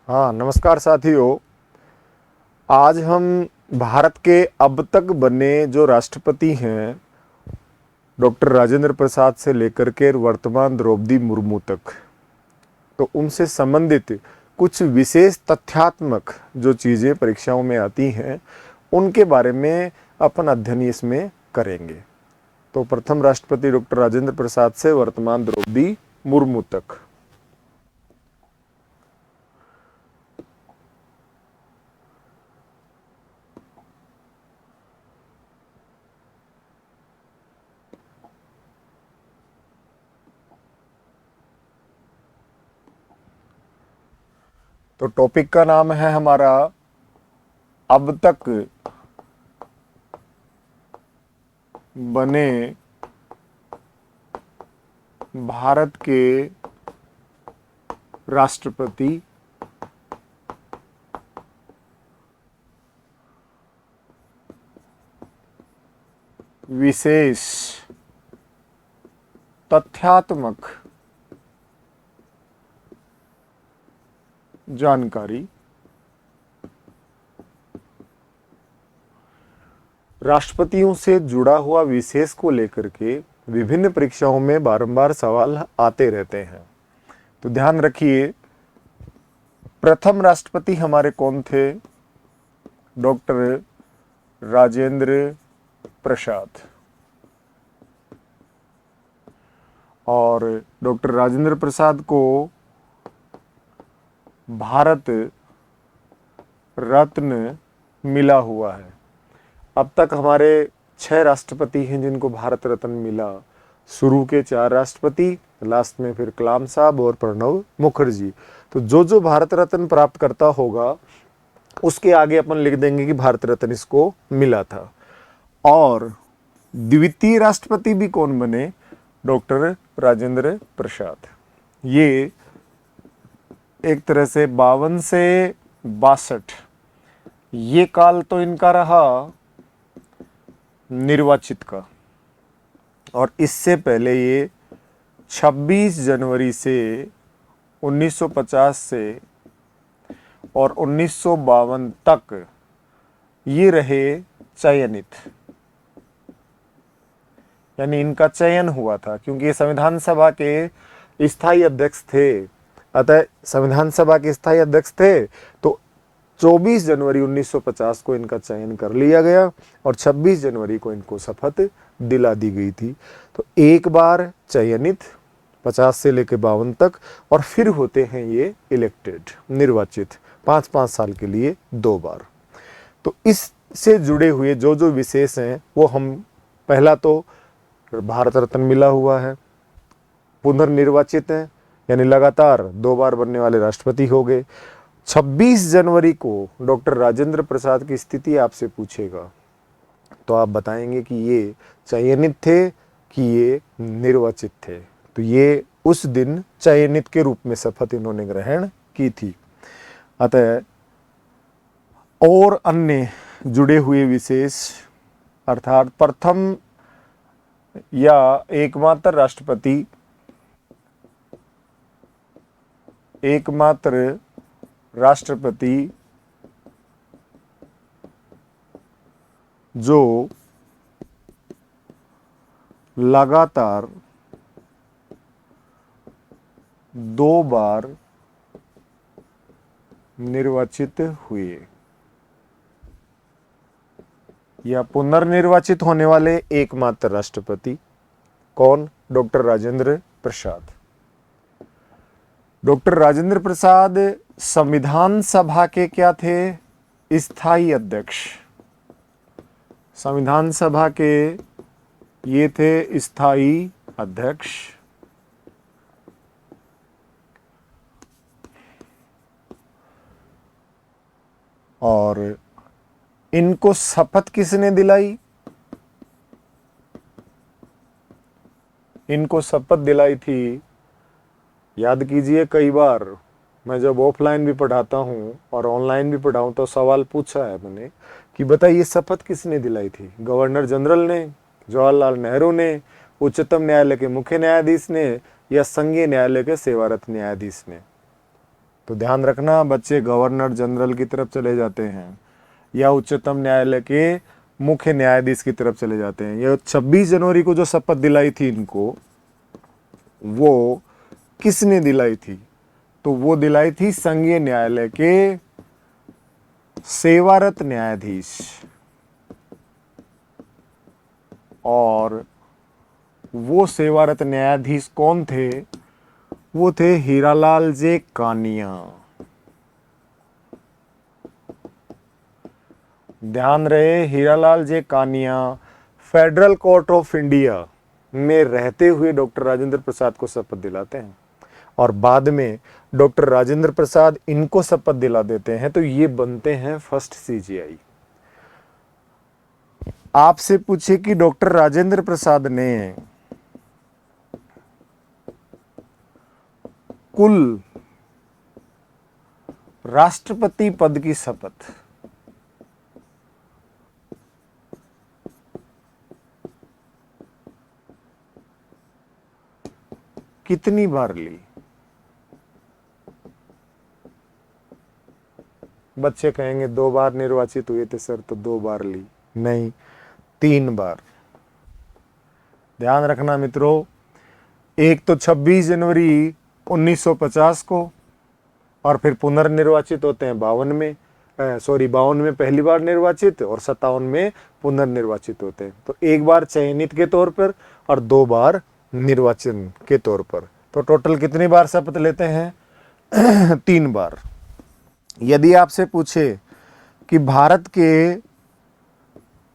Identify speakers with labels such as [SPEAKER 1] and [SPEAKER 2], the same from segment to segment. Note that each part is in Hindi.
[SPEAKER 1] हाँ, नमस्कार साथियों। आज हम भारत के अब तक बने जो राष्ट्रपति हैं, डॉक्टर राजेंद्र प्रसाद से लेकर के वर्तमान द्रौपदी मुर्मू तक, तो उनसे संबंधित कुछ विशेष तथ्यात्मक जो चीज़ें परीक्षाओं में आती हैं, उनके बारे में अपन अध्ययन इसमें करेंगे। तो प्रथम राष्ट्रपति डॉक्टर राजेंद्र प्रसाद से वर्तमान द्रौपदी मुर्मू तक। तो टॉपिक का नाम है हमारा अब तक बने भारत के राष्ट्रपति विशेष तथ्यात्मक जानकारी। राष्ट्रपतियों से जुड़ा हुआ विशेष को लेकर के विभिन्न परीक्षाओं में बारंबार सवाल आते रहते हैं। तो ध्यान रखिए, प्रथम राष्ट्रपति हमारे कौन थे? डॉक्टर राजेंद्र प्रसाद। और डॉक्टर राजेंद्र प्रसाद को भारत रत्न मिला हुआ है। अब तक हमारे 6 राष्ट्रपति हैं जिनको भारत रत्न मिला। शुरू के 4 राष्ट्रपति, लास्ट में फिर कलाम साहब और प्रणब मुखर्जी। तो जो भारत रत्न प्राप्त करता होगा उसके आगे अपन लिख देंगे कि भारत रत्न इसको मिला था। और द्वितीय राष्ट्रपति भी कौन बने? डॉक्टर राजेंद्र प्रसाद। ये एक तरह से 52 से 62 ये काल तो इनका रहा निर्वाचित का। और इससे पहले ये 26 जनवरी से 1950 से और 1952 तक ये रहे चयनित, यानी इनका चयन हुआ था क्योंकि ये संविधान सभा के स्थायी अध्यक्ष थे। अतः संविधान सभा के स्थायी अध्यक्ष थे तो 24 जनवरी 1950 को इनका चयन कर लिया गया और 26 जनवरी को इनको शपथ दिला दी गई थी। तो एक बार चयनित 50 से लेकर 52 तक, और फिर होते हैं ये इलेक्टेड, निर्वाचित 5-5 साल के लिए 2 बार। तो इससे जुड़े हुए जो विशेष हैं वो हम, पहला तो भारत रत्न मिला हुआ है, पुनर्निर्वाचित हैं यानी लगातार 2 बार बनने वाले राष्ट्रपति हो गए। 26 जनवरी को डॉक्टर राजेंद्र प्रसाद की स्थिति आपसे पूछेगा तो आप बताएंगे कि ये चयनित थे कि ये निर्वाचित थे। तो ये उस दिन चयनित के रूप में शपथ इन्होंने ग्रहण की थी। अतः और अन्य जुड़े हुए विशेष, अर्थात प्रथम या एकमात्र राष्ट्रपति जो लगातार 2 बार निर्वाचित हुए या पुनर्निर्वाचित होने वाले एकमात्र राष्ट्रपति कौन? डॉक्टर राजेंद्र प्रसाद। डॉक्टर राजेंद्र प्रसाद संविधान सभा के क्या थे? स्थायी अध्यक्ष। संविधान सभा के ये थे स्थायी अध्यक्ष। और इनको शपथ किसने दिलाई? इनको शपथ दिलाई थी, याद कीजिए, कई बार मैं जब ऑफलाइन भी पढ़ाता हूँ और ऑनलाइन भी पढ़ाऊँ तो सवाल पूछा है मैंने कि बताइए शपथ किसने दिलाई थी? गवर्नर जनरल ने, जवाहरलाल नेहरू ने, उच्चतम न्यायालय के मुख्य न्यायाधीश ने, या संघीय न्यायालय के सेवारत न्यायाधीश ने? तो ध्यान रखना बच्चे, गवर्नर जनरल की तरफ चले जाते हैं या उच्चतम न्यायालय के मुख्य न्यायाधीश की तरफ चले जाते हैं। ये 26 जनवरी को जो शपथ दिलाई थी इनको, वो किसने दिलाई थी? तो वो दिलाई थी संघीय न्यायालय के सेवारत न्यायाधीश, और वो सेवारत न्यायाधीश कौन थे? वो थे हीरालाल जे कानिया। ध्यान रहे, Hiralal J Kania federal court of India में रहते हुए डॉक्टर राजेंद्र प्रसाद को शपथ दिलाते हैं, और बाद में डॉक्टर राजेंद्र प्रसाद इनको शपथ दिला देते हैं, तो ये बनते हैं फर्स्ट सीजीआई। आपसे पूछे कि डॉक्टर राजेंद्र प्रसाद ने कुल राष्ट्रपति पद की शपथ कितनी बार ली? बच्चे कहेंगे 2 बार निर्वाचित हुए थे सर, तो 2 बार ली। नहीं, 3 बार। ध्यान रखना मित्रों, एक तो 26 जनवरी 1950 को, और फिर पुनर्निर्वाचित होते हैं 52 में, 52 में पहली बार निर्वाचित और 57 में पुनर्निर्वाचित होते हैं। तो एक बार चयनित के तौर पर और 2 बार निर्वाचन के तौर पर। तो टोटल कितनी बार शपथ लेते हैं? 3 बार। यदि आपसे पूछे कि भारत के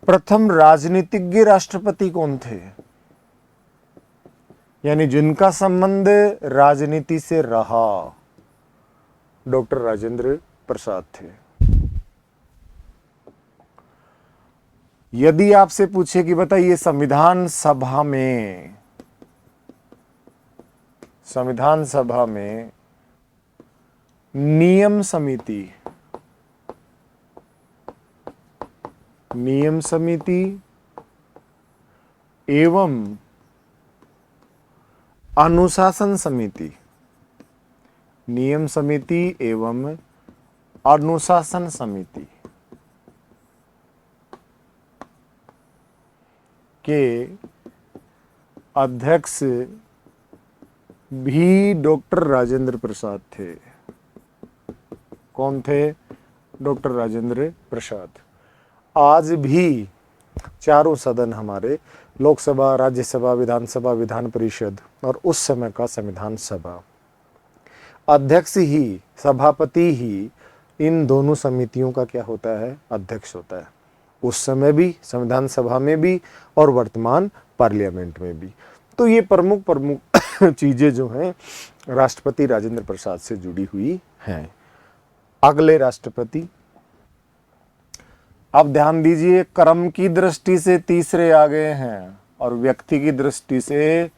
[SPEAKER 1] प्रथम राजनीतिज्ञ राष्ट्रपति कौन थे, यानी जिनका संबंध राजनीति से रहा, डॉक्टर राजेंद्र प्रसाद थे। यदि आपसे पूछे कि बताइए संविधान सभा में नियम समिति एवं अनुशासन समिति, नियम समिति एवं अनुशासन समिति के अध्यक्ष भी डॉक्टर राजेंद्र प्रसाद थे। कौन थे? डॉक्टर राजेंद्र प्रसाद। आज भी चारों सदन हमारे, लोकसभा, राज्यसभा, विधानसभा, विधान परिषद और उस समय का संविधान सभा, अध्यक्ष ही, सभापति ही इन दोनों समितियों का क्या होता है? अध्यक्ष होता है। उस समय भी, संविधान सभा में भी, और वर्तमान पार्लियामेंट में भी। तो ये प्रमुख चीजें जो हैं राष्ट्रपति राजेंद्र प्रसाद से जुड़ी हुई हैं। अगले राष्ट्रपति, अब ध्यान दीजिए, क्रम की दृष्टि से तीसरे आ गए हैं और व्यक्ति की दृष्टि से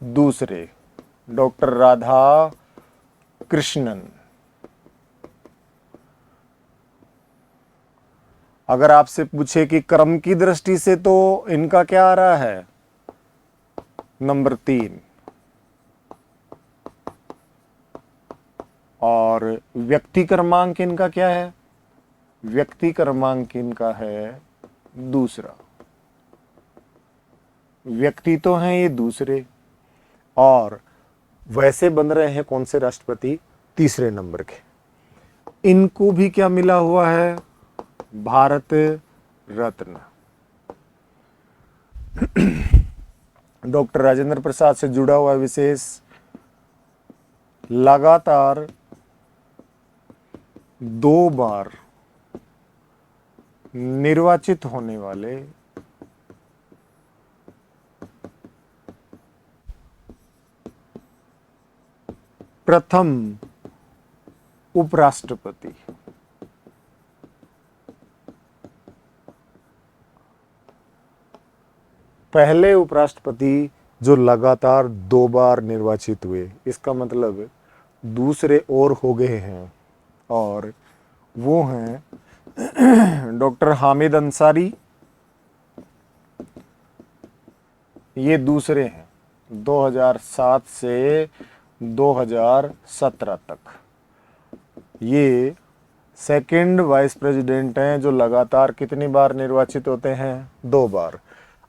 [SPEAKER 1] दूसरे, डॉक्टर राधा कृष्णन। अगर आपसे पूछे कि क्रम की दृष्टि से, तो इनका क्या आ रहा है? नंबर 3। और व्यक्ति क्रमांक इनका क्या है? व्यक्ति क्रमांक इनका है दूसरा। व्यक्ति तो हैं ये दूसरे, और वैसे बन रहे हैं कौन से राष्ट्रपति? तीसरे नंबर के। इनको भी क्या मिला हुआ है? भारत रत्न। डॉक्टर राजेंद्र प्रसाद से जुड़ा हुआ विशेष, लगातार 2 बार निर्वाचित होने वाले प्रथम उपराष्ट्रपति। पहले उपराष्ट्रपति जो लगातार 2 बार निर्वाचित हुए, इसका मतलब दूसरे और हो गए हैं, और वो हैं डॉक्टर हामिद अंसारी। ये दूसरे हैं 2007 से 2017 तक। ये सेकंड वाइस प्रेसिडेंट हैं जो लगातार कितनी बार निर्वाचित होते हैं? 2 बार।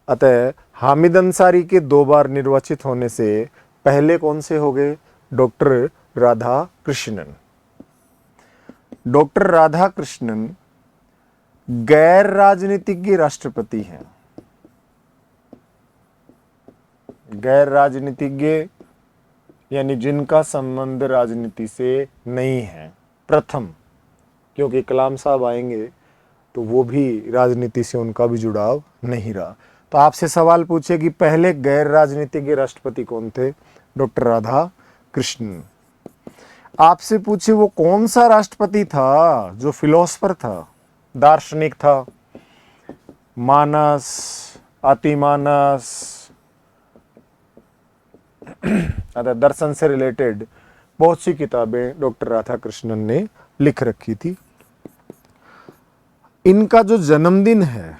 [SPEAKER 1] अतः हामिद अंसारी के 2 बार निर्वाचित होने से पहले कौन से हो गए? डॉक्टर राधा कृष्णन। डॉक्टर राधा कृष्णन गैर राजनीतिज्ञ राष्ट्रपति हैं। गैर राजनीतिज्ञ यानी जिनका संबंध राजनीति से नहीं है, प्रथम, क्योंकि कलाम साहब आएंगे तो वो भी राजनीति से उनका भी जुड़ाव नहीं रहा। तो आपसे सवाल पूछे कि पहले गैर राजनीतिज्ञ राष्ट्रपति कौन थे? डॉक्टर राधा कृष्णन। आपसे पूछे वो कौन सा राष्ट्रपति था जो फिलोसफर था, दार्शनिक था, मानस, अतिमानस, अतः दर्शन से रिलेटेड बहुत सी किताबें डॉक्टर राधा कृष्णन ने लिख रखी थी। इनका जो जन्मदिन है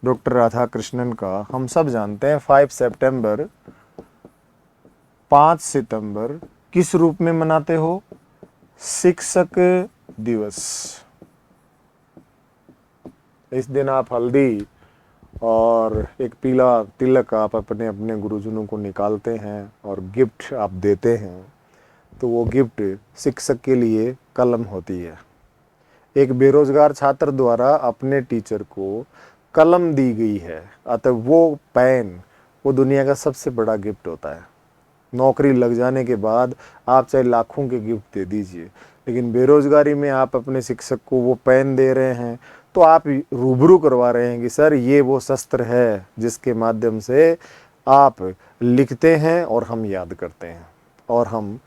[SPEAKER 1] डॉक्टर राधा कृष्णन का, हम सब जानते हैं 5 सितंबर, 5 सितंबर किस रूप में मनाते हो? शिक्षक दिवस। इस दिन आप हल्दी और एक पीला तिलक आप अपने अपने गुरुजनों को निकालते हैं और गिफ्ट आप देते हैं, तो वो गिफ्ट शिक्षक के लिए कलम होती है। एक बेरोजगार छात्र द्वारा अपने टीचर को कलम दी गई है, अतः वो पेन वो दुनिया का सबसे बड़ा गिफ्ट होता है। नौकरी लग जाने के बाद आप चाहे लाखों के गिफ्ट दे दीजिए, लेकिन बेरोजगारी में आप अपने शिक्षक को वो पेन दे रहे हैं तो आप रूबरू करवा रहे हैं कि सर ये वो शस्त्र है जिसके माध्यम से आप लिखते हैं और हम याद करते हैं और हम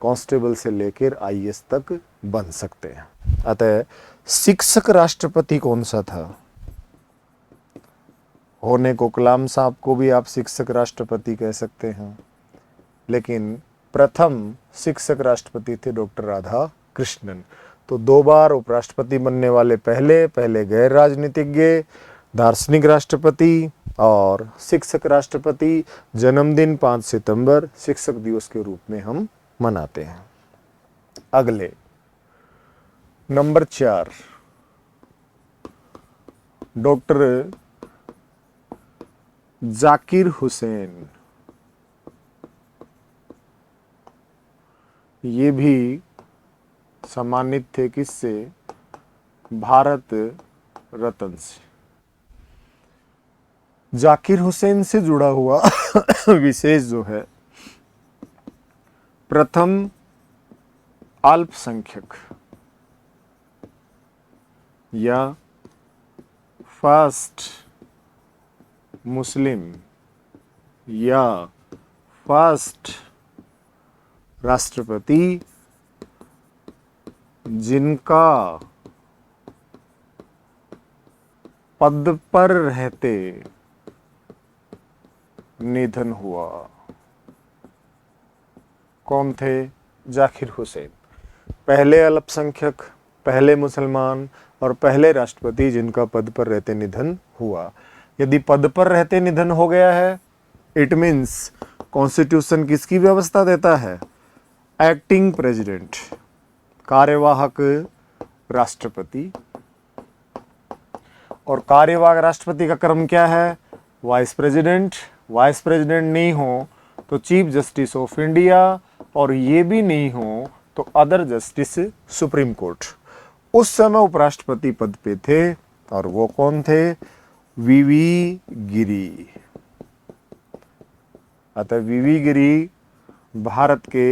[SPEAKER 1] कांस्टेबल से लेकर आईएएस तक बन सकते हैं। अतः शिक्षक राष्ट्रपति कौन सा था? होने को कलाम साहब को भी आप शिक्षक राष्ट्रपति कह सकते हैं, लेकिन प्रथम शिक्षक राष्ट्रपति थे डॉक्टर राधा कृष्णन। तो 2 बार उपराष्ट्रपति बनने वाले पहले गैर राजनीतिज्ञ दार्शनिक राष्ट्रपति और शिक्षक राष्ट्रपति। जन्मदिन 5 सितंबर शिक्षक दिवस के रूप में हम मनाते हैं। अगले नंबर 4, डॉक्टर जाकिर हुसैन। ये भी सम्मानित थे किससे? भारत रत्न से। जाकिर हुसैन से जुड़ा हुआ विशेष जो है, प्रथम अल्पसंख्यक या फर्स्ट मुस्लिम या फर्स्ट राष्ट्रपति जिनका पद पर रहते निधन हुआ। कौन थे? जाकिर हुसैन। पहले अल्पसंख्यक, पहले मुसलमान और पहले राष्ट्रपति जिनका पद पर रहते निधन हुआ। यदि पद पर रहते निधन हो गया है, इट मीन्स कॉन्स्टिट्यूशन किसकी व्यवस्था देता है? एक्टिंग प्रेसिडेंट, कार्यवाहक राष्ट्रपति। और कार्यवाहक राष्ट्रपति का क्रम क्या है? Vice president. वाइस प्रेसिडेंट नहीं हो तो चीफ जस्टिस ऑफ इंडिया, और ये भी नहीं हो तो अदर जस्टिस सुप्रीम कोर्ट। उस समय उपराष्ट्रपति पद पे थे और वो कौन थे? वीवी गिरी। अतः वीवी गिरी भारत के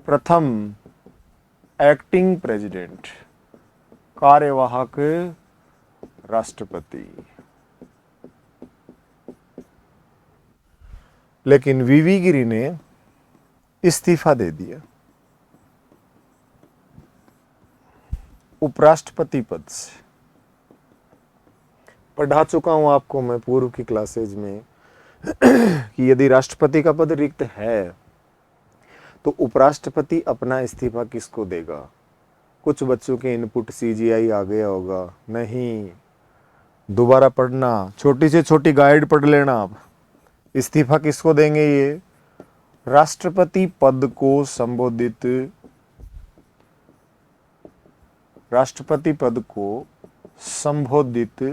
[SPEAKER 1] प्रथम एक्टिंग प्रेसिडेंट, कार्यवाहक राष्ट्रपति। लेकिन वीवी गिरी ने इस्तीफा दे दिया उपराष्ट्रपति पद से। पढ़ा चुका हूं आपको मैं पूर्व की क्लासेज में कि यदि राष्ट्रपति का पद रिक्त है तो उपराष्ट्रपति अपना इस्तीफा किसको देगा? कुछ बच्चों के इनपुट सीजीआई आ गया होगा, नहीं, दोबारा पढ़ना, छोटी से छोटी गाइड पढ़ लेना आप। इस्तीफा किसको देंगे? ये राष्ट्रपति पद को संबोधित राष्ट्रपति पद को संबोधित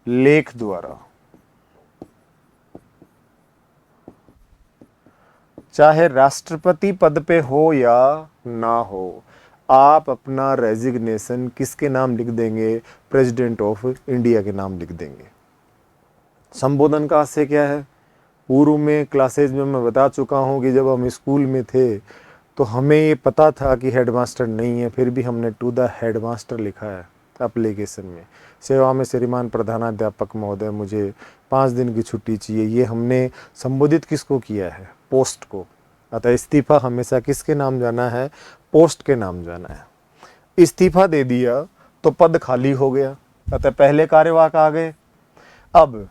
[SPEAKER 1] लेख द्वारा, चाहे राष्ट्रपति पद पे हो या ना हो, आप अपना रेजिग्नेशन किसके नाम लिख देंगे? प्रेसिडेंट ऑफ इंडिया के नाम लिख देंगे। संबोधन का आशय क्या है? पूर्व में क्लासेज में मैं बता चुका हूं कि जब हम स्कूल में थे तो हमें ये पता था कि हेडमास्टर नहीं है, फिर भी हमने टू द हेडमास्टर लिखा है एप्लीकेशन में। सेवा में श्रीमान प्रधानाध्यापक महोदय, मुझे 5 दिन की छुट्टी चाहिए। ये हमने संबोधित किसको किया है? पोस्ट को। अतः इस्तीफा हमेशा किसके नाम जाना है? पोस्ट के नाम जाना है। इस्तीफा दे दिया तो पद खाली हो गया, अतः पहले कार्यवाहक आ गए। अब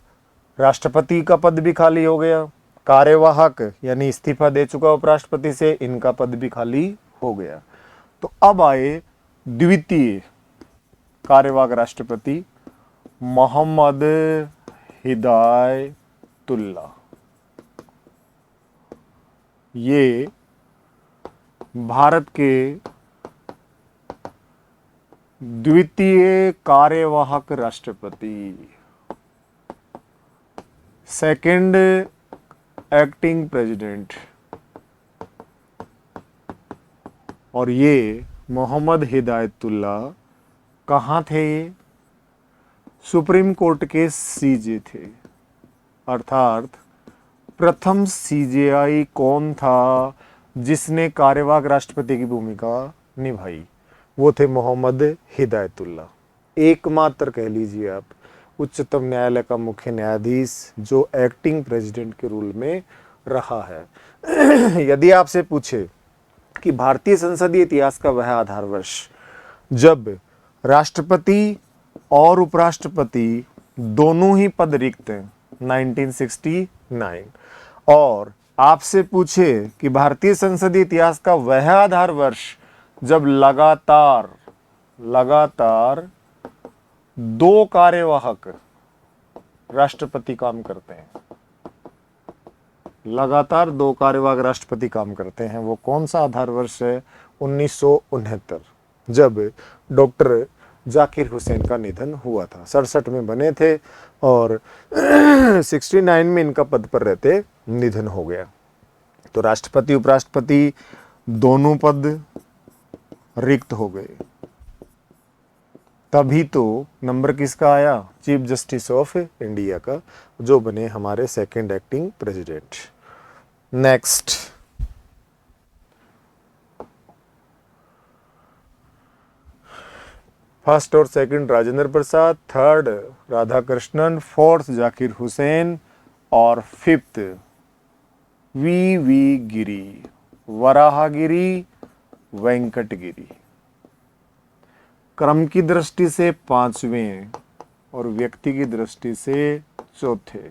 [SPEAKER 1] राष्ट्रपति का पद भी खाली हो गया, कार्यवाहक यानी इस्तीफा दे चुका उपराष्ट्रपति से, इनका पद भी खाली हो गया। तो अब आए द्वितीय कार्यवाहक राष्ट्रपति मोहम्मद हिदायतुल्लाह। ये भारत के द्वितीय कार्यवाहक राष्ट्रपति, सेकंड एक्टिंग प्रेसिडेंट, और ये मोहम्मद हिदायतुल्लाह कहाँ थे? ये सुप्रीम कोर्ट के सीजे थे। अर्थात प्रथम सीजेआई कौन था जिसने कार्यवाहक राष्ट्रपति की भूमिका निभाई? वो थे मोहम्मद हिदायतुल्लाह। एकमात्र कह लीजिए आप उच्चतम न्यायालय का मुख्य न्यायाधीश जो एक्टिंग प्रेसिडेंट के रूल में रहा है। यदि आपसे पूछे कि भारतीय संसदीय इतिहास का वह आधार वर्ष जब राष्ट्रपति और उपराष्ट्रपति दोनों ही पद रिक्त हैं, 1969, और आपसे पूछे कि भारतीय संसदीय इतिहास का वह आधार वर्ष जब लगातार 2 कार्यवाहक राष्ट्रपति काम करते हैं, लगातार 2 कार्यवाहक राष्ट्रपति काम करते हैं, वो कौन सा आधार वर्ष है? 1969, जब डॉक्टर जाकिर हुसैन का निधन हुआ था। 67 में बने थे और 69 में इनका पद पर रहते निधन हो गया। तो राष्ट्रपति उपराष्ट्रपति दोनों पद रिक्त हो गए। तभी तो नंबर किसका आया? चीफ जस्टिस ऑफ इंडिया का, जो बने हमारे second acting president. Next, first और second Rajendra Prasad, third Radhakrishnan, fourth Zakir Hussain और फिफ्थ वी गिरी, वराहगिरी, वेंकटगिरी। क्रम की दृष्टि से 5वें और व्यक्ति की दृष्टि से चौथे,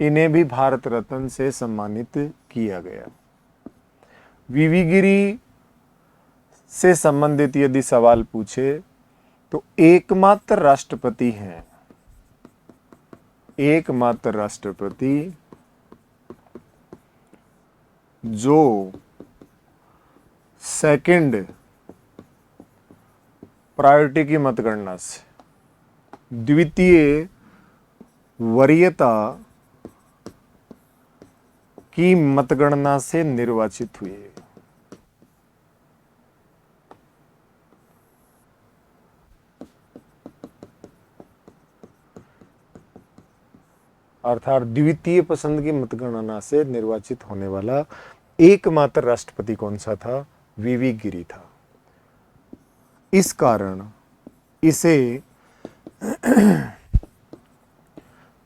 [SPEAKER 1] इन्हें भी भारत रत्न से सम्मानित किया गया। वी गिरी से संबंधित यदि सवाल पूछे तो एकमात्र राष्ट्रपति हैं, एकमात्र राष्ट्रपति जो सेकंड प्रायोरिटी की मतगणना से द्वितीय वरीयता की मतगणना से निर्वाचित हुए। अर्थात द्वितीय पसंद की मतगणना से निर्वाचित होने वाला एकमात्र राष्ट्रपति कौन सा था? वी गिरी था। इस कारण इसे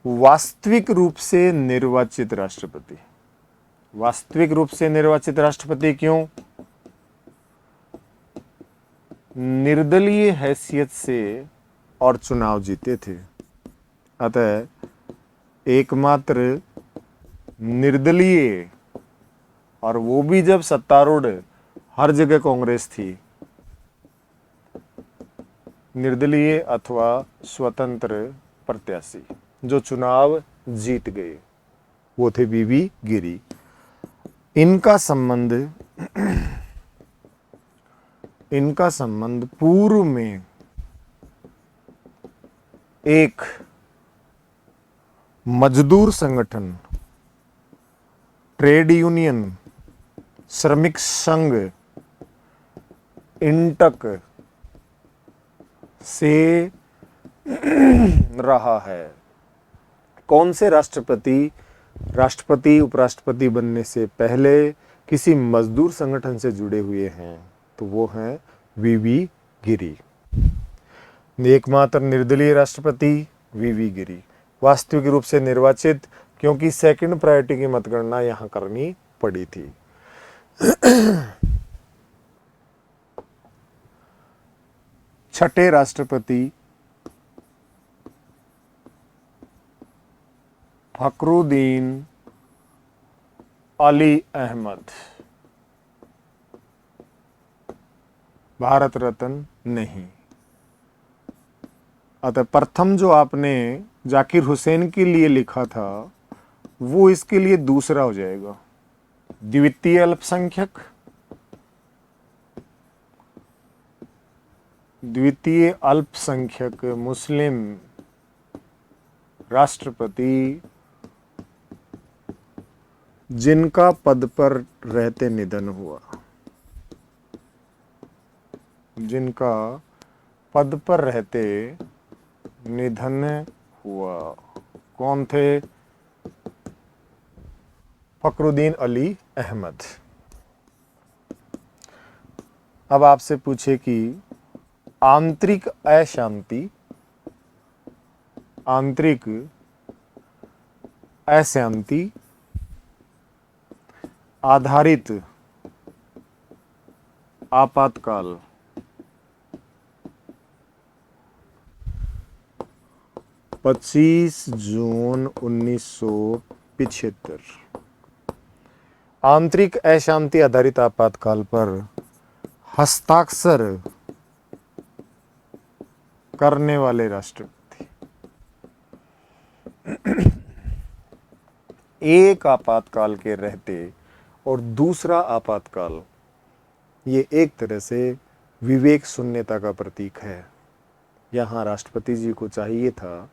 [SPEAKER 1] वास्तविक रूप से निर्वाचित राष्ट्रपति, वास्तविक रूप से निर्वाचित राष्ट्रपति क्यों? निर्दलीय हैसियत से और चुनाव जीते थे, अतः एकमात्र निर्दलीय, और वो भी जब सत्तारूढ़ हर जगह कांग्रेस थी, निर्दलीय अथवा स्वतंत्र प्रत्याशी जो चुनाव जीत गए, वो थे वी गिरी। इनका संबंध इनका संबंध पूर्व में एक मजदूर संगठन, ट्रेड यूनियन, श्रमिक संघ, इंटक से रहा है। कौन से राष्ट्रपति उपराष्ट्रपति बनने से पहले किसी मजदूर संगठन से जुड़े हुए हैं? तो वो हैं वीवी गिरी। एकमात्र निर्दलीय राष्ट्रपति वीवी गिरी, वास्तविक रूप से निर्वाचित, क्योंकि सेकंड प्रायोरिटी की मतगणना यहां करनी पड़ी थी। छठे राष्ट्रपति फखरुद्दीन अली अहमद, भारत रत्न नहीं। अतः प्रथम जो आपने जाकिर हुसैन के लिए लिखा था वो इसके लिए दूसरा हो जाएगा। द्वितीय अल्पसंख्यक, द्वितीय अल्पसंख्यक मुस्लिम राष्ट्रपति जिनका पद पर रहते निधन हुआ, जिनका पद पर रहते निधन हुआ, कौन थे? फखरुद्दीन अली अहमद। अब आपसे पूछे कि आंतरिक अशांति, आंतरिक अशांति आधारित आपातकाल पच्चीस जून 1975। आंतरिक अशांति आधारित आपातकाल पर हस्ताक्षर करने वाले राष्ट्रपति। एक आपातकाल के रहते और दूसरा आपातकाल, ये एक तरह से विवेक शून्यता का प्रतीक है। यहाँ राष्ट्रपति जी को चाहिए था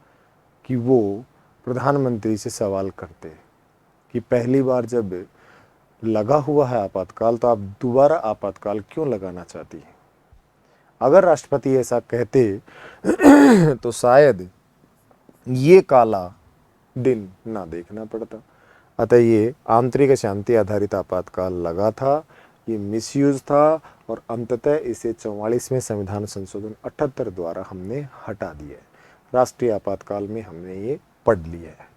[SPEAKER 1] कि वो प्रधानमंत्री से सवाल करते कि पहली बार जब लगा हुआ है आपातकाल तो आप दोबारा आपातकाल क्यों लगाना चाहती हैं? अगर राष्ट्रपति ऐसा कहते तो शायद ये काला दिन ना देखना पड़ता। अतः ये आंतरिक शांति आधारित आपातकाल लगा था, ये मिसयूज था और अंततः इसे 44वें संविधान संशोधन 78 द्वारा हमने हटा दिया। राष्ट्रीय आपातकाल में हमने ये पढ़ लिया है।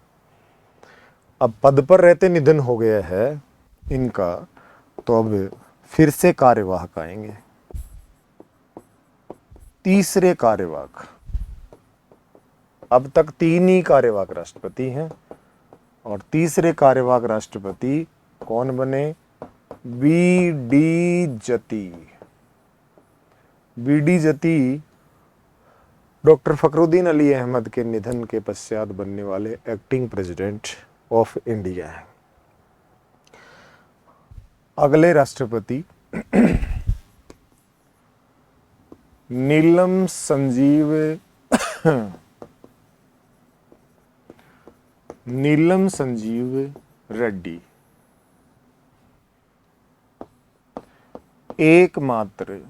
[SPEAKER 1] अब पद पर रहते निधन हो गया है इनका, तो अब फिर से कार्यवाहक आएंगे। तीसरे कार्यवाहक, अब तक 3 ही कार्यवाहक राष्ट्रपति हैं और तीसरे कार्यवाहक राष्ट्रपति कौन बने? बीडी जती। बीडी जती डॉक्टर फखरुद्दीन अली अहमद के निधन के पश्चात बनने वाले एक्टिंग प्रेसिडेंट ऑफ इंडिया हैं। अगले राष्ट्रपति नीलम संजीव रेड्डी, एकमात्र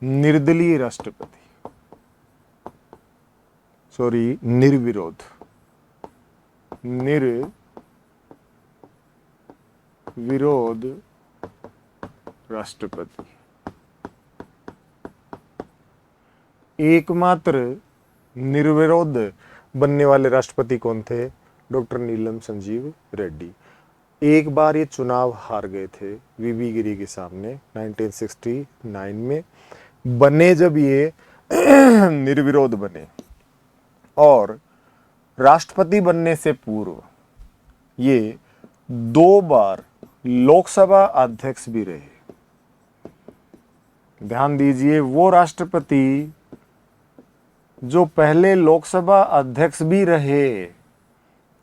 [SPEAKER 1] निर्दलीय राष्ट्रपति, सॉरी निर्विरोध राष्ट्रपति, एकमात्र निर्विरोध बनने वाले राष्ट्रपति कौन थे? डॉक्टर नीलम संजीव रेड्डी। एक बार ये चुनाव हार गए थे वीवी गिरी के सामने 1969 में। बने जब ये निर्विरोध बने और राष्ट्रपति बनने से पूर्व ये 2 बार लोकसभा अध्यक्ष भी रहे। ध्यान दीजिए, वो राष्ट्रपति जो पहले लोकसभा अध्यक्ष भी रहे,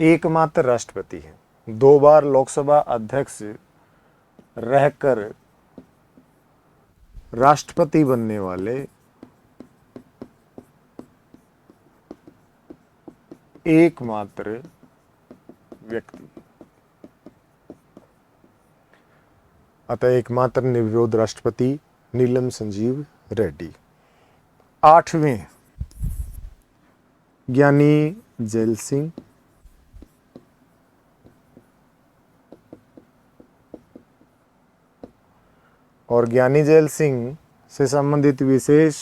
[SPEAKER 1] एकमात्र राष्ट्रपति हैं। 2 बार लोकसभा अध्यक्ष रहकर राष्ट्रपति बनने वाले एकमात्र व्यक्ति, अतः एकमात्र निर्विरोध राष्ट्रपति नीलम संजीव रेड्डी। 8वें ज्ञानी जैल सिंह, और ज्ञानी जैल सिंह से संबंधित विशेष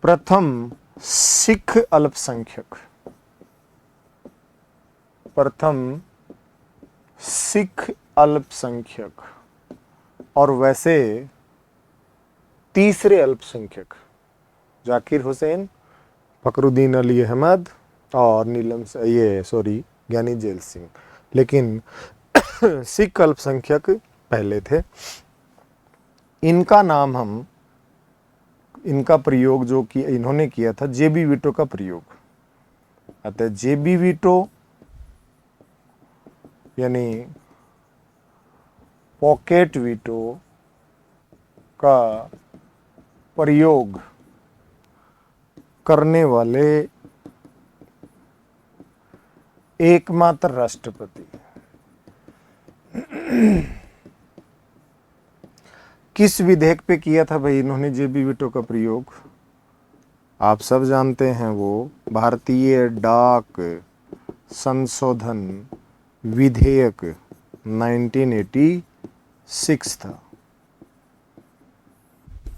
[SPEAKER 1] प्रथम सिख अल्पसंख्यक, प्रथम सिख अल्पसंख्यक और वैसे तीसरे अल्पसंख्यक जाकिर हुसैन, फखरुद्दीन अली अहमद और ज्ञानी जैल सिंह। लेकिन सिख अल्पसंख्यक पहले थे। इनका प्रयोग जो कि इन्होंने किया था जेबी वीटो का प्रयोग। अतः जेबी वीटो यानी पॉकेट वीटो का प्रयोग करने वाले एकमात्र राष्ट्रपति। किस विधेयक पे किया था भाई इन्होंने जेबी वीटो का प्रयोग? आप सब जानते हैं, वो भारतीय डाक संशोधन विधेयक 1986 था,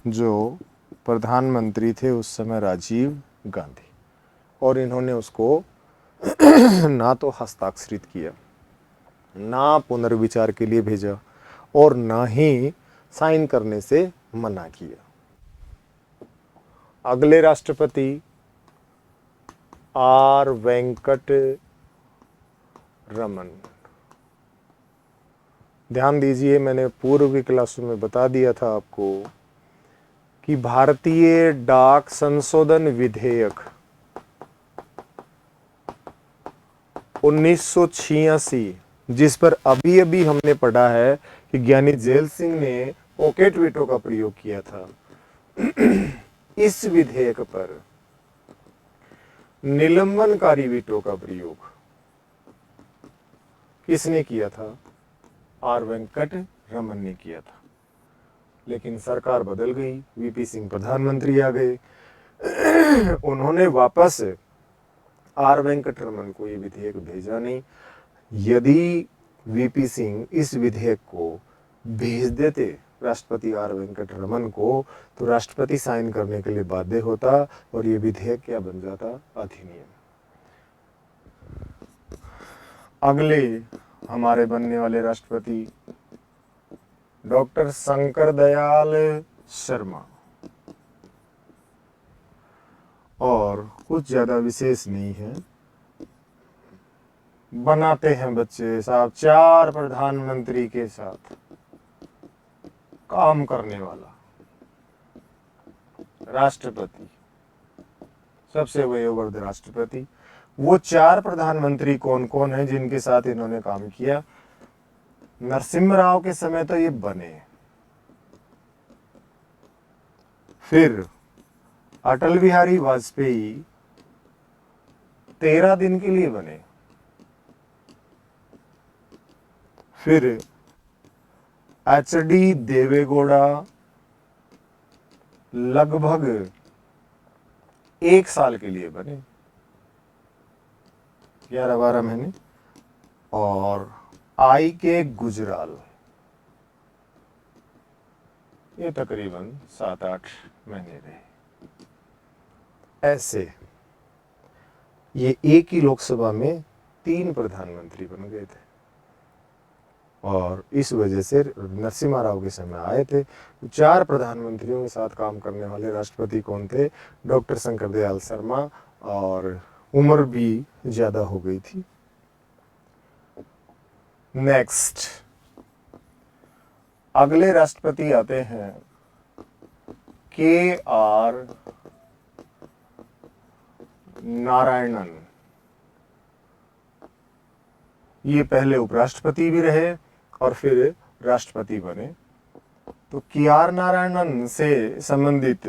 [SPEAKER 1] जो प्रधानमंत्री थे उस समय राजीव गांधी, और इन्होंने उसको ना तो हस्ताक्षरित किया, ना पुनर्विचार के लिए भेजा, और ना ही साइन करने से मना किया। अगले राष्ट्रपति आर वेंकट रमन। ध्यान दीजिए, मैंने पूर्व की क्लासों में बता दिया था आपको कि भारतीय डाक संशोधन विधेयक 1986, जिस पर अभी अभी हमने पढ़ा है कि ज्ञानी जैल सिंह ने पॉकेट वीटो का प्रयोग किया था, इस विधेयक पर निलंबनकारी वीटो का प्रयोग किसने किया था? आर वेंकट रमन ने किया था। लेकिन सरकार बदल गई, वीपी सिंह प्रधानमंत्री आ गए, उन्होंने वापस आर वेंकट रमन को ये विधेयक भेजा नहीं। यदि वीपी सिंह इस विधेयक को भेज देते राष्ट्रपति आर वेंकट रमन को, तो राष्ट्रपति साइन करने के लिए बाध्य होता और ये विधेयक क्या बन जाता? अधिनियम। अगले हमारे बनने वाले राष्ट्रपति डॉक्टर शंकर दयाल शर्मा, और कुछ ज्यादा विशेष नहीं है। बनाते हैं बच्चे साहब 4 प्रधानमंत्री के साथ काम करने वाला राष्ट्रपति, सबसे वयोवृद्ध राष्ट्रपति। वो 4 प्रधानमंत्री कौन कौन है जिनके साथ इन्होंने काम किया? नरसिम्हा राव के समय तो ये बने, फिर अटल बिहारी वाजपेयी 13 दिन के लिए बने, फिर एच.डी. देवेगौड़ा लगभग 1 साल के लिए बने, 11-12 महीने, और I.K. गुजराल ये तकरीबन 7-8 महीने रहे। ऐसे ये एक ही लोकसभा में 3 प्रधानमंत्री बन गए थे, और इस वजह से नरसिम्हा राव के समय आए थे। 4 प्रधानमंत्रियों के साथ काम करने वाले राष्ट्रपति कौन थे? डॉक्टर शंकर दयाल शर्मा, और उम्र भी ज्यादा हो गई थी। नेक्स्ट अगले राष्ट्रपति आते हैं के.आर. नारायणन। ये पहले उपराष्ट्रपति भी रहे और फिर राष्ट्रपति बने। तो के.आर. नारायणन से संबंधित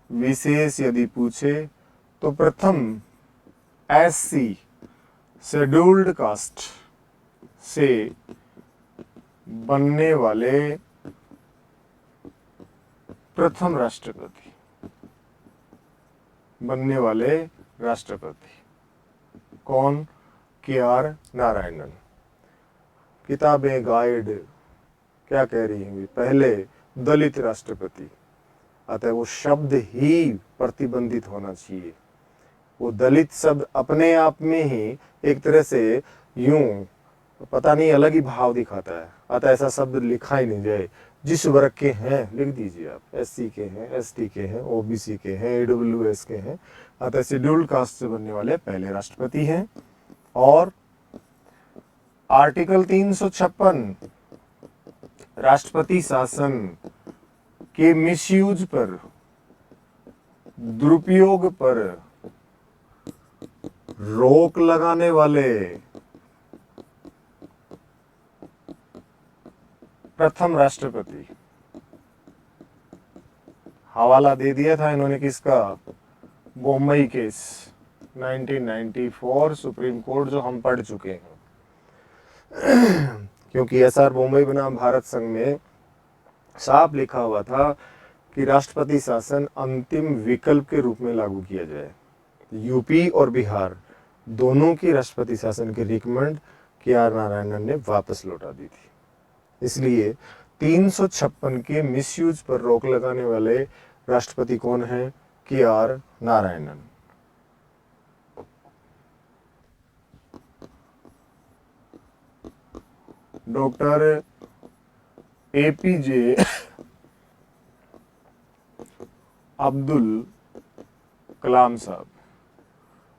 [SPEAKER 1] विशेष यदि पूछे तो प्रथम एससी शेड्यूल्ड कास्ट से बनने वाले प्रथम राष्ट्रपति, कौन? के.आर. नारायणन। किताबें, गाइड क्या कह रही हैं? पहले दलित राष्ट्रपति, अतः वो शब्द ही प्रतिबंधित होना चाहिए। वो दलित शब्द अपने आप में ही एक तरह से यूं पता नहीं अलग ही भाव दिखाता है, अतः ऐसा शब्द लिखा ही नहीं जाए। जिस वर्ग के हैं लिख दीजिए आप, एससी के हैं, एसटी के हैं, ओबीसी के हैं, ईडब्ल्यूएस के हैं, अतः शेड्यूल्ड कास्ट से बनने वाले पहले राष्ट्रपति हैं। और आर्टिकल 356 राष्ट्रपति शासन के मिसयूज पर, दुरुपयोग पर रोक लगाने वाले प्रथम राष्ट्रपति। हवाला दे दिया था इन्होंने किसका? बॉम्बई केस 1994 सुप्रीम कोर्ट, जो हम पढ़ चुके हैं। क्योंकि एसआर बॉम्बई बनाम भारत संघ में साफ लिखा हुआ था कि राष्ट्रपति शासन अंतिम विकल्प के रूप में लागू किया जाए। यूपी और बिहार दोनों की राष्ट्रपति शासन की रिकमेंड के.आर. नारायणन ने वापस लौटा दी थी। इसलिए 356 के मिसयूज पर रोक लगाने वाले राष्ट्रपति कौन है? K R. Narayanan. Doctor APJ Abdul Kalam साहब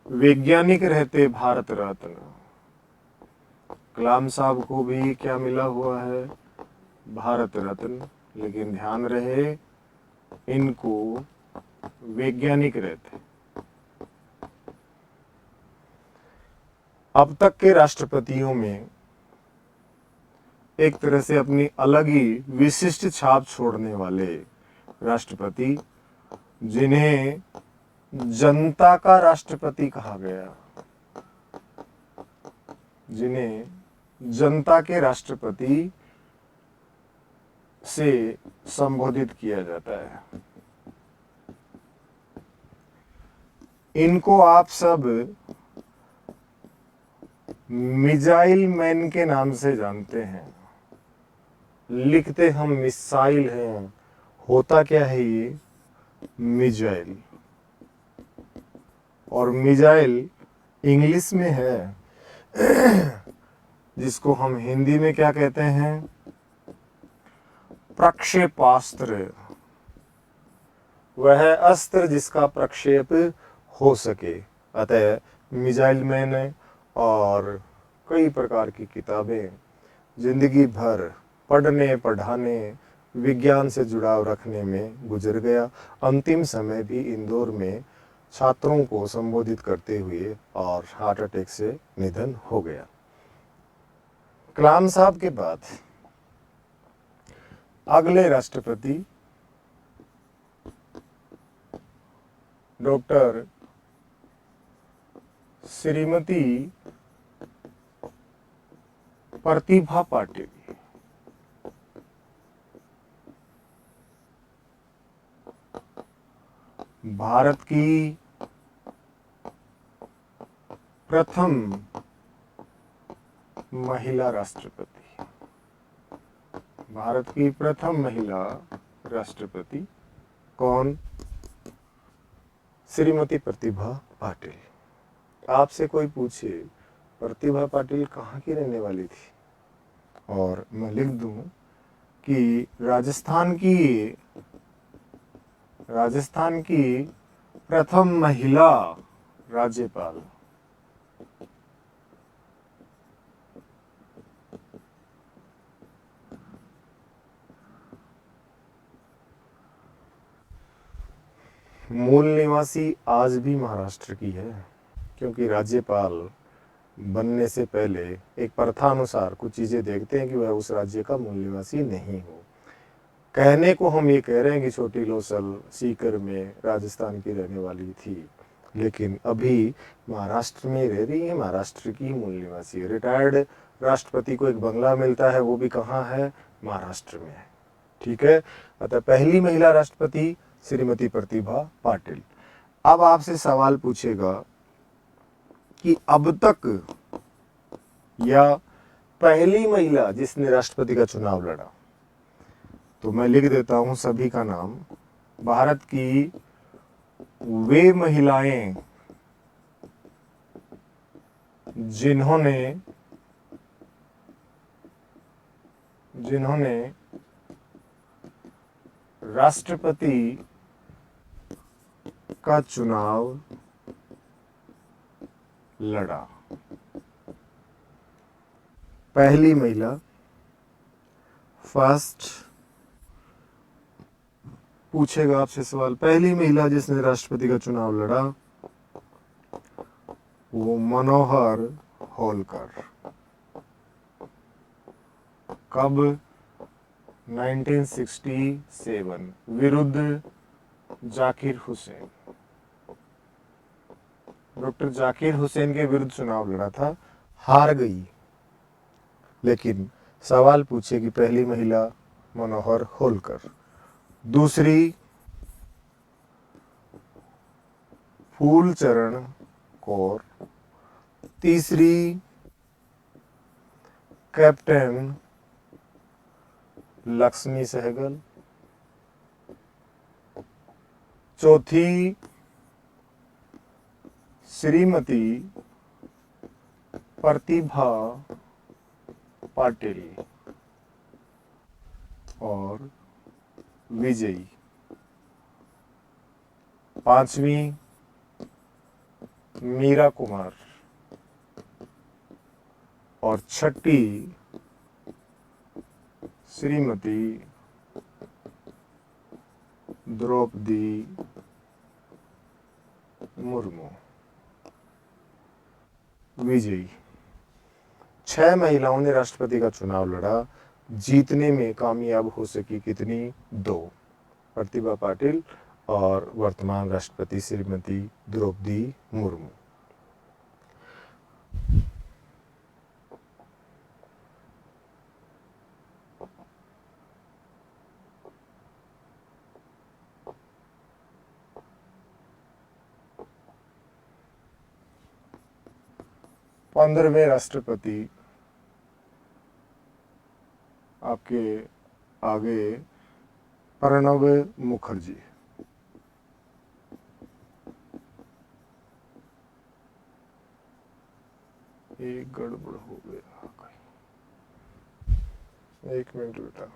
[SPEAKER 1] वैज्ञानिक रहते भारत रत्न। कलाम साहब को भी क्या मिला हुआ है? भारत रत्न। लेकिन ध्यान रहे इनको वैज्ञानिक रहते। अब तक के राष्ट्रपतियों में एक तरह से अपनी अलग ही विशिष्ट छाप छोड़ने वाले राष्ट्रपति, जिन्हें जनता का राष्ट्रपति कहा गया, जिन्हें जनता के राष्ट्रपति से संबोधित किया जाता है, इनको आप सब मिजाइल मैन के नाम से जानते हैं। लिखते हम मिसाइल हैं, होता क्या है ये? मिजाइल। और मिजाइल इंग्लिश में है, जिसको हम हिंदी में क्या कहते हैं? प्रक्षेपास्त्र। वह अस्त्र जिसका प्रक्षेप हो सके। अतः मिसाइल मैन और कई प्रकार की किताबें जिंदगी भर पढ़ने पढ़ाने, विज्ञान से जुड़ाव रखने में गुजर गया। अंतिम समय भी इंदौर में छात्रों को संबोधित करते हुए और हार्ट अटैक से निधन हो गया। कलाम साहब के बाद अगले राष्ट्रपति डॉक्टर श्रीमती प्रतिभा पाटिल। भारत की प्रथम महिला राष्ट्रपति। भारत की प्रथम महिला राष्ट्रपति कौन? श्रीमती प्रतिभा पाटिल। आपसे कोई पूछे प्रतिभा पाटिल कहाँ की रहने वाली थी, और मैं लिख दूं कि राजस्थान की प्रथम महिला राज्यपाल। मूल निवासी आज भी महाराष्ट्र की है, क्योंकि राज्यपाल बनने से पहले एक प्रथा अनुसार कुछ चीज़ें देखते हैं कि वह उस राज्य का मूल निवासी नहीं हो। कहने को हम ये कह रहे हैं कि छोटी लोसल सीकर में राजस्थान की रहने वाली थी, लेकिन अभी महाराष्ट्र में रह रही है, महाराष्ट्र की ही मूल निवासी है। रिटायर्ड राष्ट्रपति को एक बंगला मिलता है, वो भी कहाँ है, महाराष्ट्र में है। ठीक है, अतः पहली महिला राष्ट्रपति श्रीमती प्रतिभा पाटिल। अब आपसे सवाल पूछेगा कि अब तक या पहली महिला जिसने राष्ट्रपति का चुनाव लड़ा, तो मैं लिख देता हूं सभी का नाम। भारत की वे महिलाएं जिन्होंने राष्ट्रपति का चुनाव लड़ा। पहली महिला, फर्स्ट पूछेगा आपसे सवाल, पहली महिला जिसने राष्ट्रपति का चुनाव लड़ा वो मनोहर होलकर। कब? 1967 विरुद्ध जाकिर हुसैन। डॉक्टर जाकिर हुसैन के विरुद्ध चुनाव लड़ा था, हार गई, लेकिन सवाल पूछे कि पहली महिला मनोहर होलकर। दूसरी फूलचरण कौर। तीसरी कैप्टन लक्ष्मी सहगल। चौथी श्रीमती प्रतिभा पाटिल। और विजयी पांचवी मीरा कुमार। और छठी श्रीमती द्रौपदी मुर्मू। विजयी 6 महिलाओं ने राष्ट्रपति का चुनाव लड़ा, जीतने में कामयाब हो सकी कितनी? 2, प्रतिभा पाटिल और वर्तमान राष्ट्रपति श्रीमती द्रौपदी मुर्मू। पंद्रहवें राष्ट्रपति आपके आगे प्रणब मुखर्जी। एक गड़बड़ हो गया, एक मिनट बेटा।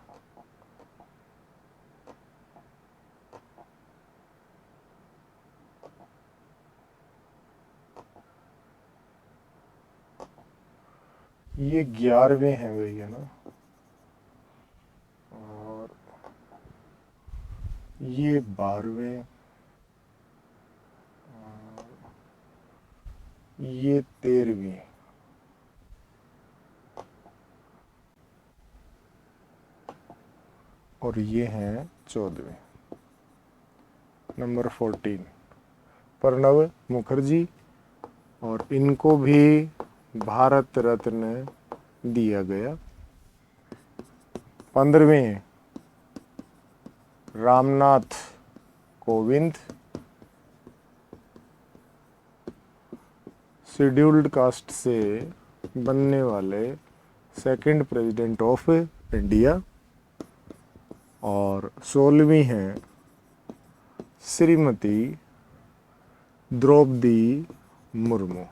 [SPEAKER 1] ये 11वें हैं भैया ना, और ये 12वें, ये 13वीं, और ये हैं 14वें। नंबर 14 प्रणब मुखर्जी, और इनको भी भारत रत्न दिया गया। 15वें रामनाथ कोविंद, शेड्यूल्ड कास्ट से बनने वाले सेकंड प्रेसिडेंट ऑफ इंडिया। और 16वीं हैं श्रीमती द्रौपदी मुर्मू।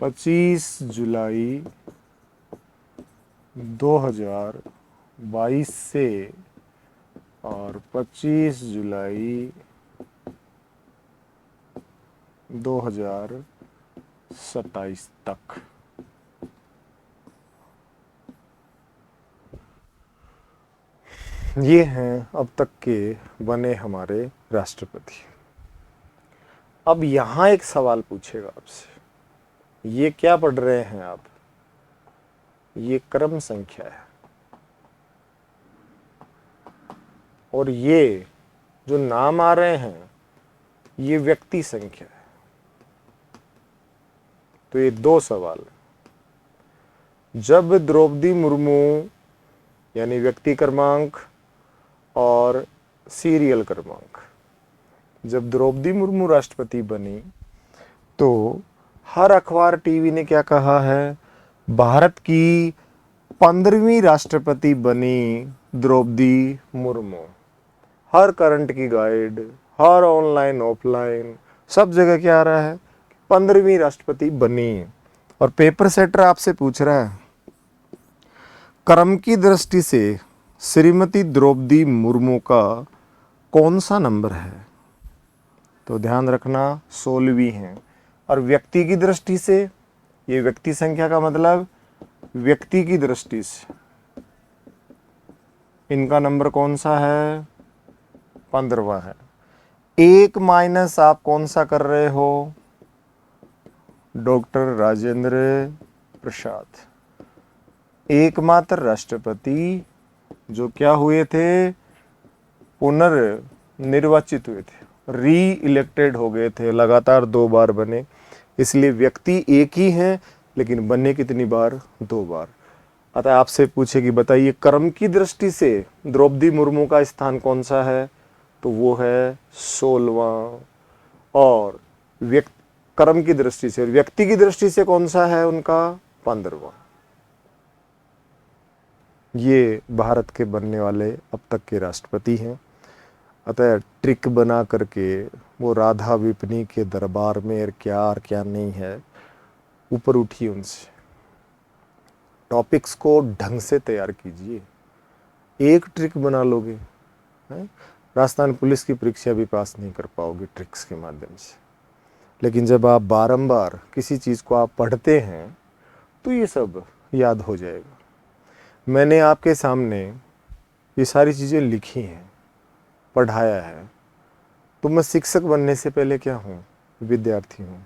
[SPEAKER 1] 25 जुलाई 2022 से और 25 जुलाई 2027 तक ये हैं अब तक के बने हमारे राष्ट्रपति। अब यहां एक सवाल पूछेगा आपसे, ये क्या पढ़ रहे हैं आप? ये क्रम संख्या है और ये जो नाम आ रहे हैं ये व्यक्ति संख्या है। तो ये दो सवाल है। जब द्रौपदी मुर्मू यानी व्यक्ति क्रमांक और सीरियल क्रमांक, जब द्रौपदी मुर्मू राष्ट्रपति बनी तो हर अखबार टीवी ने क्या कहा है? भारत की 15वीं राष्ट्रपति बनी द्रौपदी मुर्मू। हर करंट की गाइड, हर ऑनलाइन ऑफलाइन सब जगह क्या आ रहा है? 15वीं राष्ट्रपति बनी। और पेपर सेटर आपसे पूछ रहा है क्रम की दृष्टि से श्रीमती द्रौपदी मुर्मू का कौन सा नंबर है? तो ध्यान रखना 16वीं है। और व्यक्ति की दृष्टि से, ये व्यक्ति संख्या का मतलब व्यक्ति की दृष्टि से इनका नंबर कौन सा है? 15वां है। एक माइनस आप कौन सा कर रहे हो? डॉक्टर राजेंद्र प्रसाद, एकमात्र राष्ट्रपति जो क्या हुए थे? पुनर्निर्वाचित हुए थे, री इलेक्टेड हो गए थे, लगातार 2 बार बने। इसलिए व्यक्ति एक ही हैं लेकिन बने कितनी बार? 2 बार। अतः आपसे पूछे कि बताइए क्रम की दृष्टि से द्रौपदी मुर्मू का स्थान कौन सा है? तो वो है 16वां। और क्रम की दृष्टि से, व्यक्ति की दृष्टि से कौन सा है उनका? 15वां। ये भारत के बनने वाले अब तक के राष्ट्रपति हैं। अतः ट्रिक बना करके वो राधा विपनी के दरबार में और क्या नहीं है, ऊपर उठिए उनसे। टॉपिक्स को ढंग से तैयार कीजिए। एक ट्रिक बना लोगे हैं, राजस्थान पुलिस की परीक्षा भी पास नहीं कर पाओगे ट्रिक्स के माध्यम से। लेकिन जब आप बारंबार किसी चीज़ को आप पढ़ते हैं तो ये सब याद हो जाएगा। मैंने आपके सामने ये सारी चीज़ें लिखी हैं, पढ़ाया है। तो मैं शिक्षक बनने से पहले क्या हूँ? विद्यार्थी हूँ।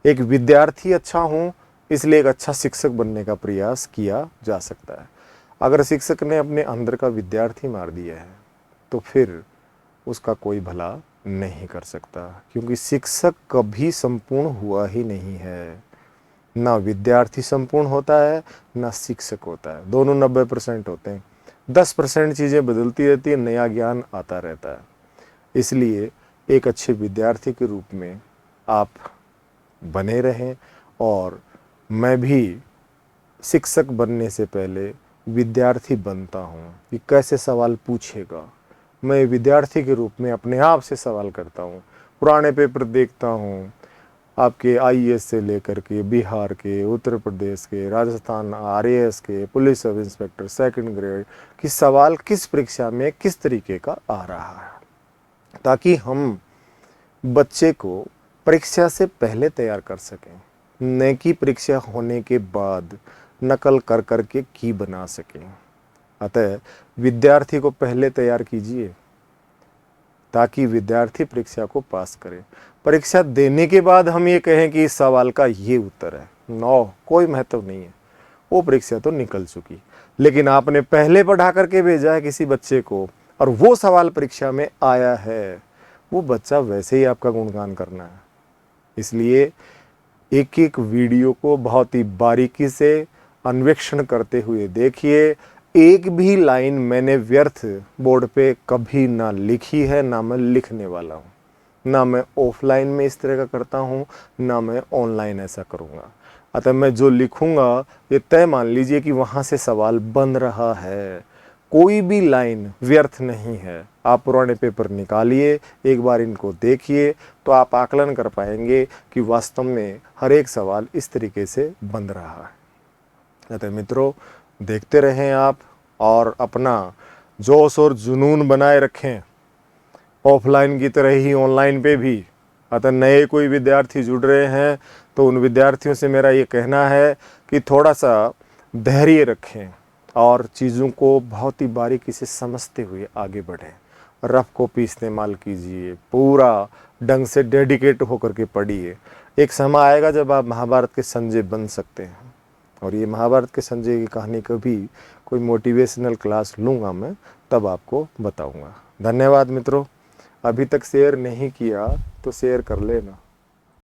[SPEAKER 1] एक विद्यार्थी अच्छा हूँ इसलिए एक अच्छा शिक्षक बनने का प्रयास किया जा सकता है। अगर शिक्षक ने अपने अंदर का विद्यार्थी मार दिया है तो फिर उसका कोई भला नहीं कर सकता, क्योंकि शिक्षक कभी संपूर्ण हुआ ही नहीं है। ना विद्यार्थी संपूर्ण होता है ना शिक्षक होता है, दोनों 90% होते हैं। 10% चीज़ें बदलती रहती है, नया ज्ञान आता रहता है। इसलिए एक अच्छे विद्यार्थी के रूप में आप बने रहें। और मैं भी शिक्षक बनने से पहले विद्यार्थी बनता हूँ कि कैसे सवाल पूछेगा। मैं विद्यार्थी के रूप में अपने आप से सवाल करता हूँ, पुराने पेपर देखता हूँ, आपके आईएएस से लेकर के बिहार के, उत्तर प्रदेश के, राजस्थान आरएएस के, police sub inspector 2nd grade की सवाल किस परीक्षा में किस तरीके का आ रहा है, ताकि हम बच्चे को परीक्षा से पहले तैयार कर सकें, न कि परीक्षा होने के बाद नकल कर कर के की बना सकें। अतः विद्यार्थी को पहले तैयार कीजिए ताकि विद्यार्थी परीक्षा को पास करे। परीक्षा देने के बाद हम ये कहें कि इस सवाल का ये उत्तर है, नो, कोई महत्व नहीं है, वो परीक्षा तो निकल चुकी। लेकिन आपने पहले पढ़ा करके भेजा है किसी बच्चे को और वो सवाल परीक्षा में आया है, वो बच्चा वैसे ही आपका गुणगान करना है। इसलिए एक एक वीडियो को बहुत ही बारीकी से अन्वेषण करते हुए देखिए। एक भी लाइन मैंने व्यर्थ बोर्ड पे कभी ना लिखी है, ना मैं लिखने वाला हूँ, ना मैं ऑफलाइन में इस तरह का करता हूँ, ना मैं ऑनलाइन ऐसा करूँगा। अतः मैं जो लिखूँगा ये तय मान लीजिए कि वहाँ से सवाल बन रहा है, कोई भी लाइन व्यर्थ नहीं है। आप पुराने पेपर निकालिए, एक बार इनको देखिए तो आप आकलन कर पाएंगे कि वास्तव में हर एक सवाल इस तरीके से बन रहा है। अतः मित्रों, देखते रहें आप और अपना जोश और जुनून बनाए रखें, ऑफलाइन की तरह ही ऑनलाइन पे भी। अतः नए कोई विद्यार्थी जुड़ रहे हैं तो उन विद्यार्थियों से मेरा ये कहना है कि थोड़ा सा धैर्य रखें और चीज़ों को बहुत ही बारीकी से समझते हुए आगे बढ़ें। रफ कॉपी इस्तेमाल कीजिए, पूरा ढंग से डेडिकेट होकर के पढ़िए। एक समय आएगा जब आप महाभारत के संजय बन सकते हैं। और ये महाभारत के संजय की कहानी कभी कोई मोटिवेशनल क्लास लूँगा मैं, तब आपको बताऊँगा। धन्यवाद मित्रों। अभी तक शेयर नहीं किया तो शेयर कर लेना।